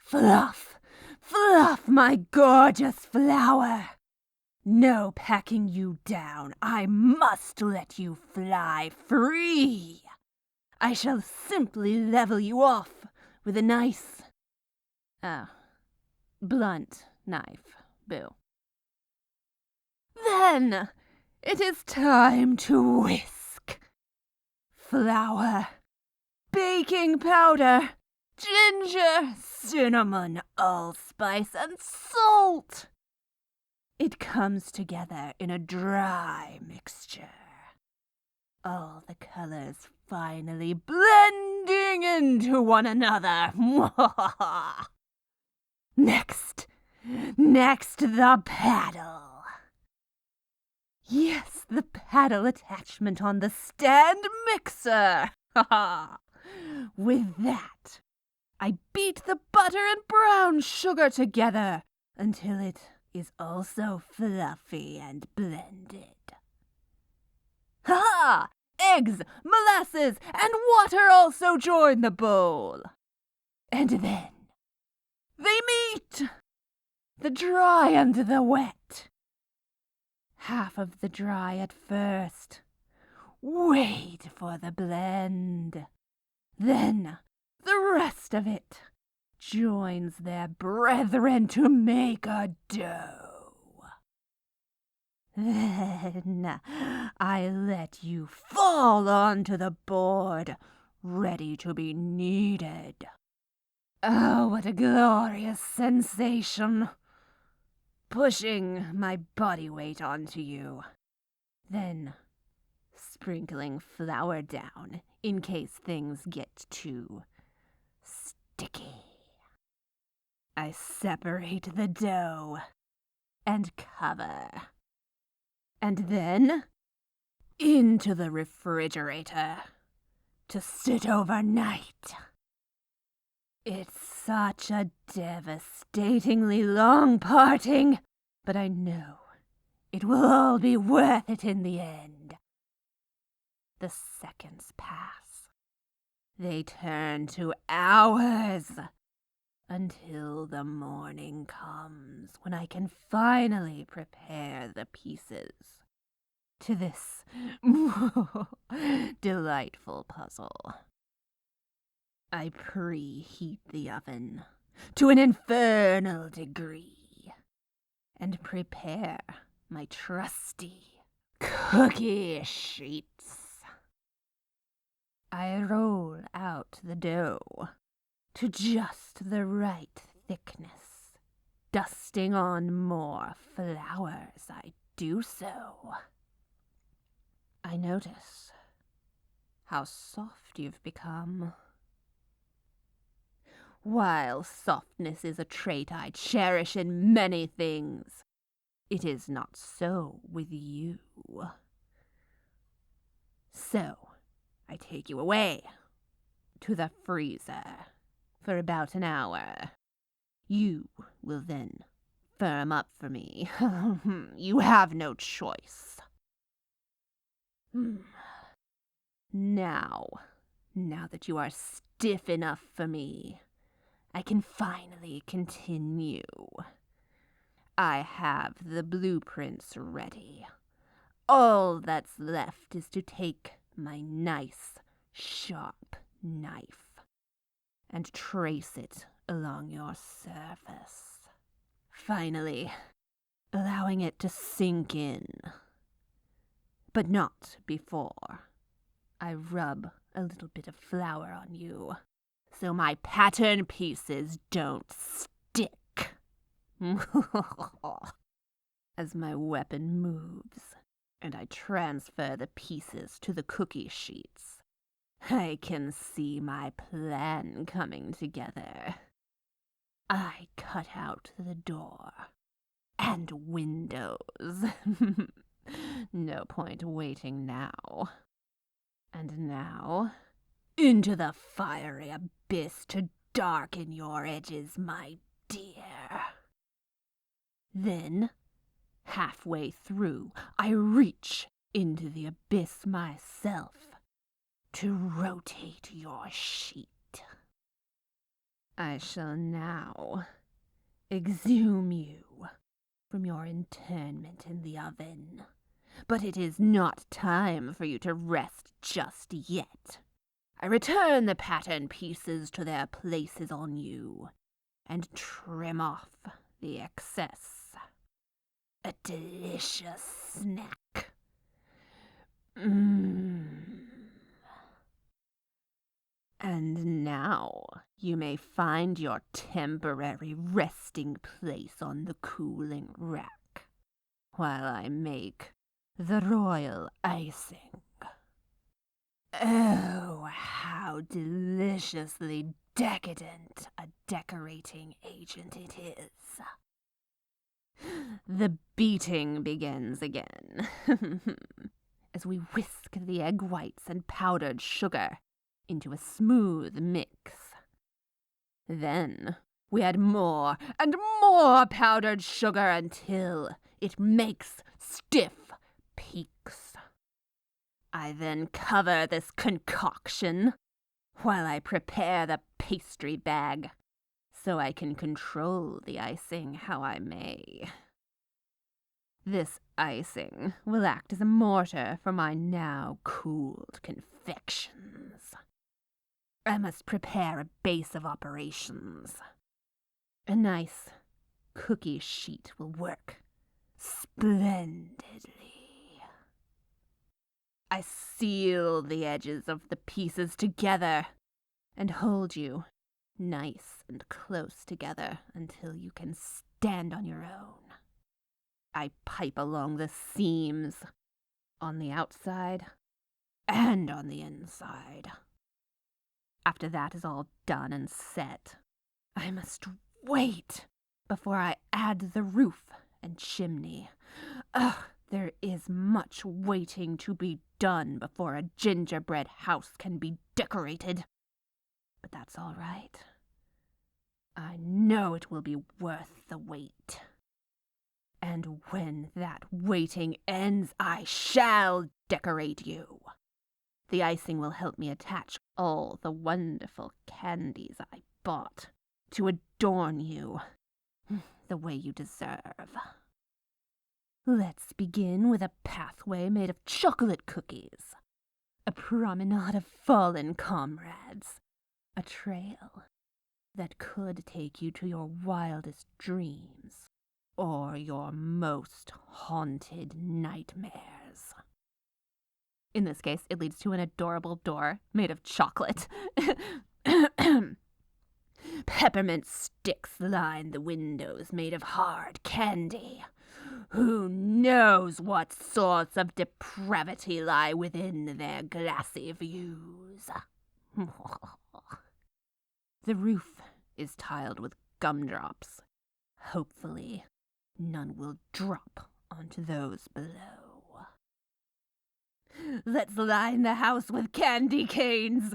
Fluff, Fluff, my gorgeous flower! No packing you down. I must let you fly free. I shall simply level you off with a nice, blunt knife, boo. Then it is time to whisk. Flour, baking powder, ginger, cinnamon, allspice, and salt. It comes together in a dry mixture. All the colors finally blending into one another. Next, the paddle. Yes, the paddle attachment on the stand mixer. With that, I beat the butter and brown sugar together until it is also fluffy and blended. Ha! Eggs, molasses, and water also join the bowl. And then they meet. The dry and the wet. Half of the dry at first. Wait for the blend. Then the rest of it joins their brethren to make a dough. Then I let you fall onto the board, ready to be kneaded. Oh, what a glorious sensation! Pushing my body weight onto you, then sprinkling flour down in case things get too sticky. I separate the dough and cover. And then into the refrigerator to sit overnight. It's such a devastatingly long parting, but I know it will all be worth it in the end. The seconds pass. They turn to hours until the morning comes when I can finally prepare the pieces to this delightful puzzle. I preheat the oven to an infernal degree and prepare my trusty cookie sheets. I roll out the dough to just the right thickness, dusting on more flour as I do so. I notice how soft you've become. While softness is a trait I cherish in many things, it is not so with you. So, I take you away to the freezer for about an hour. You will then firm up for me. You have no choice. Now that you are stiff enough for me, I can finally continue. I have the blueprints ready. All that's left is to take my nice, sharp knife and trace it along your surface. Finally, allowing it to sink in. But not before I rub a little bit of flour on you, so my pattern pieces don't stick. As my weapon moves, and I transfer the pieces to the cookie sheets, I can see my plan coming together. I cut out the door and windows. No point waiting now. And now, into the fiery abyss to darken your edges, my dear. Then, halfway through, I reach into the abyss myself to rotate your sheet. I shall now exhume you from your internment in the oven. But it is not time for you to rest just yet. I return the pattern pieces to their places on you and trim off the excess. A delicious snack. And now you may find your temporary resting place on the cooling rack while I make the royal icing. Oh, how deliciously decadent a decorating agent it is. The beating begins again as we whisk the egg whites and powdered sugar into a smooth mix. Then we add more and more powdered sugar until it makes stiff peaks. I then cover this concoction while I prepare the pastry bag so I can control the icing how I may. This icing will act as a mortar for my now cooled confections. I must prepare a base of operations. A nice cookie sheet will work splendidly. I seal the edges of the pieces together and hold you nice and close together until you can stand on your own. I pipe along the seams on the outside and on the inside. After that is all done and set, I must wait before I add the roof and chimney. There is much waiting to be done before a gingerbread house can be decorated. But that's all right. I know it will be worth the wait. And when that waiting ends, I shall decorate you. The icing will help me attach all the wonderful candies I bought to adorn you the way you deserve. Let's begin with a pathway made of chocolate cookies, a promenade of fallen comrades, a trail that could take you to your wildest dreams or your most haunted nightmares. In this case, it leads to an adorable door made of chocolate. Peppermint sticks line the windows made of hard candy. Who knows what sorts of depravity lie within their glassy views? The roof is tiled with gumdrops. Hopefully, none will drop onto those below. Let's line the house with candy canes.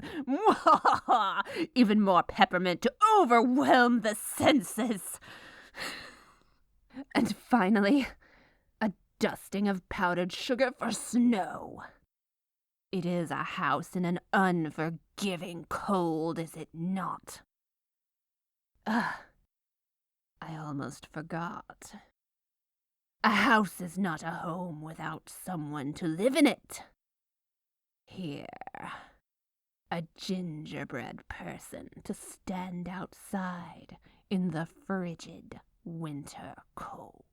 Even more peppermint to overwhelm the senses. And finally, a dusting of powdered sugar for snow. It is a house in an unforgiving cold, is it not? I almost forgot. A house is not a home without someone to live in it. Here, a gingerbread person to stand outside in the frigid winter cold.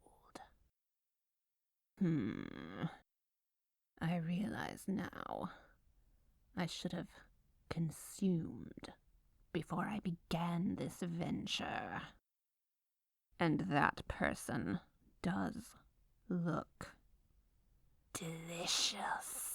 I realize now I should have consumed before I began this venture. And that person does look delicious.